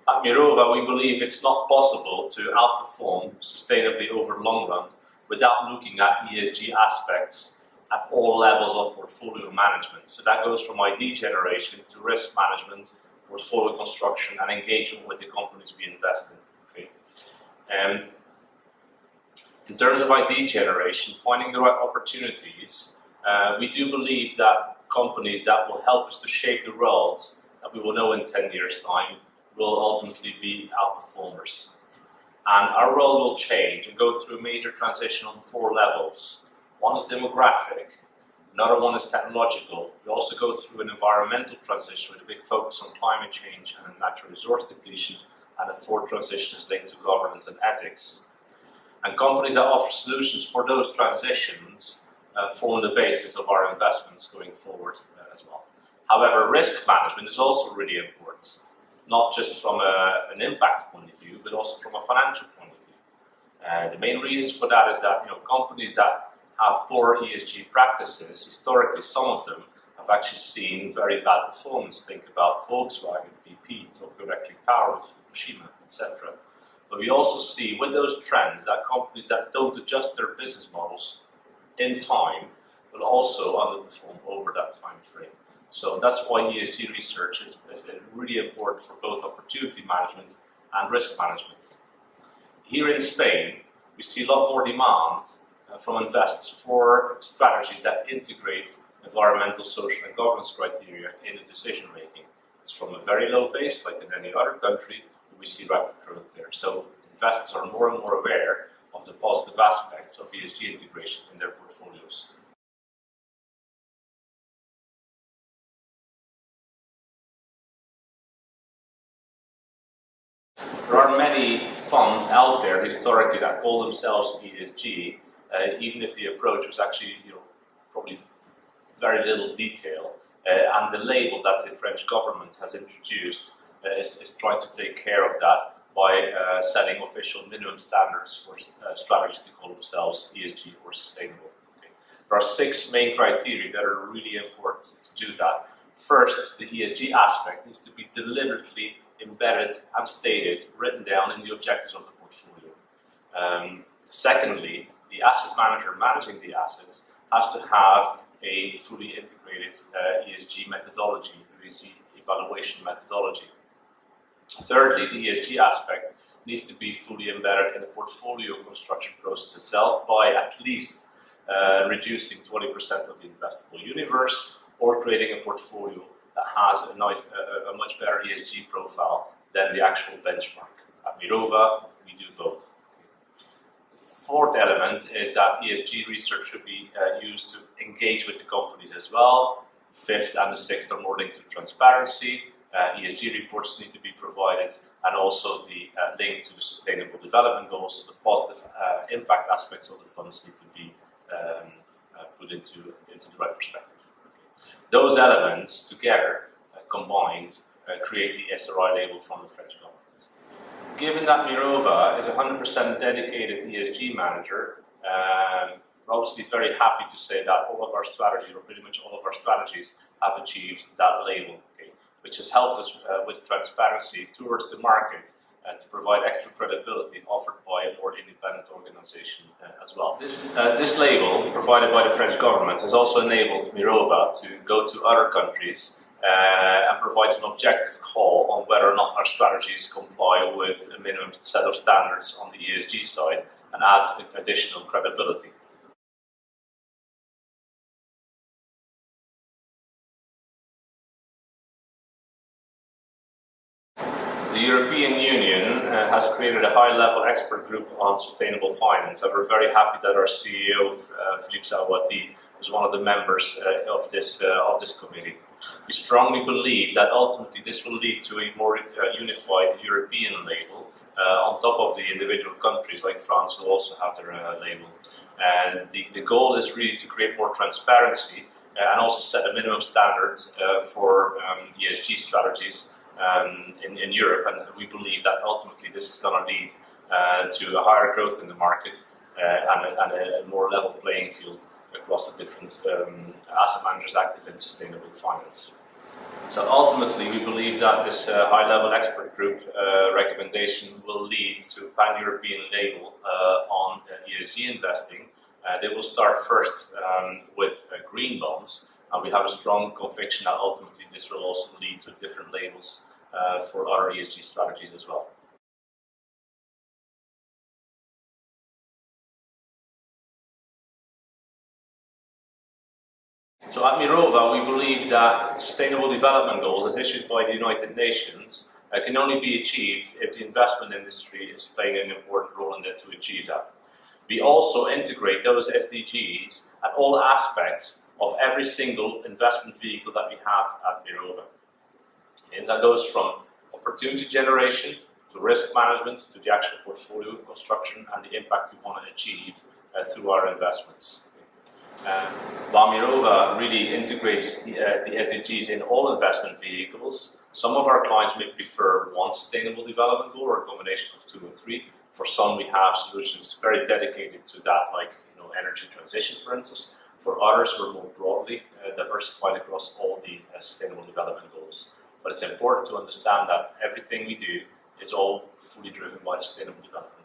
At Mirova, we believe it's not possible to outperform sustainably over the long run without looking at ESG aspects at all levels of portfolio management. So that goes from idea generation to risk management, portfolio construction, and engagement with the companies we invest in. Okay. In terms of idea generation, finding the right opportunities, we do believe that companies that will help us to shape the world that we will know in 10 years' time will ultimately be outperformers. And our role will change and go through a major transition on 4 levels. One is demographic, another one is technological. We also go through an environmental transition with a big focus on climate change and natural resource depletion, and a 4th transition is linked to governance and ethics. And companies that offer solutions for those transitions form the basis of our investments going forward as well. However, risk management is also really important, not just from an impact point of view, but also from a financial point of view. The main reasons for that is that companies that have poor ESG practices, historically some of them have actually seen very bad performance. Think about Volkswagen, BP, Tokyo Electric Power, Fukushima, etc. But we also see with those trends that companies that don't adjust their business models in time will also underperform over that time frame. So that's why ESG research is really important for both opportunity management and risk management. Here in Spain, we see a lot more demand from investors for strategies that integrate environmental, social and governance criteria in the decision making. It's from a very low base, like in any other country, but we see rapid growth there. So investors are more and more aware of the positive aspects of ESG integration in their portfolios. There are many funds out there historically that call themselves ESG, even if the approach was actually probably very little detail. And the label that the French government has introduced is trying to take care of that by setting official minimum standards for strategies to call themselves ESG or sustainable. Okay. There are 6 main criteria that are really important to do that. First, the ESG aspect needs to be deliberately embedded and stated, written down in the objectives of the portfolio. Secondly, the asset manager managing the assets has to have a fully integrated ESG methodology, ESG evaluation methodology. Thirdly, the ESG aspect needs to be fully embedded in the portfolio construction process itself by at least reducing 20% of the investable universe, or creating a portfolio that has a much better ESG profile than the actual benchmark. At Mirova, we do both. The 4th element is that ESG research should be used to engage with the companies as well. 5th and the 6th are more linked to transparency. ESG reports need to be provided, and also the link to the sustainable development goals, so the positive impact aspects of the funds need to be put into the right perspective. Those elements together, combined, create the SRI label from the French government. Given that Mirova is a 100% dedicated ESG manager, we're obviously very happy to say that all of our strategies, or pretty much all of our strategies, have achieved that label, okay, which has helped us with transparency towards the market to provide extra credibility offered by a more independent organization as well. This label, provided by the French government, has also enabled Mirova to go to other countries and provide an objective call on whether or not our strategies comply with a minimum set of standards on the ESG side, and adds additional credibility. The European Union has created a high-level expert group on sustainable finance, and we're very happy that our CEO, Philippe Sawati, is one of the members of this committee. We strongly believe that ultimately this will lead to a more unified European label on top of the individual countries like France who also have their label. And the goal is really to create more transparency and also set a minimum standard for ESG strategies in Europe, and we believe that ultimately this is going to lead to a higher growth in the market and a more level playing field across the different asset managers active in sustainable finance. So ultimately, we believe that this high-level expert group recommendation will lead to a pan-European label on ESG investing. They will start first with green bonds, and we have a strong conviction that ultimately this will also lead to different labels for other ESG strategies as well. So at Mirova, we believe that Sustainable Development Goals, as issued by the United Nations, can only be achieved if the investment industry is playing an important role in it to achieve that. We also integrate those SDGs at all aspects of every single investment vehicle that we have at Mirova. And that goes from opportunity generation to risk management to the actual portfolio construction and the impact we want to achieve through our investments. While Mirova really integrates the SDGs in all investment vehicles, some of our clients may prefer one sustainable development goal or a combination of 2 or 3. For some, we have solutions very dedicated to that, like energy transition, for instance. For others, we're more broadly diversified across all the sustainable development goals. But it's important to understand that everything we do is all fully driven by sustainable development.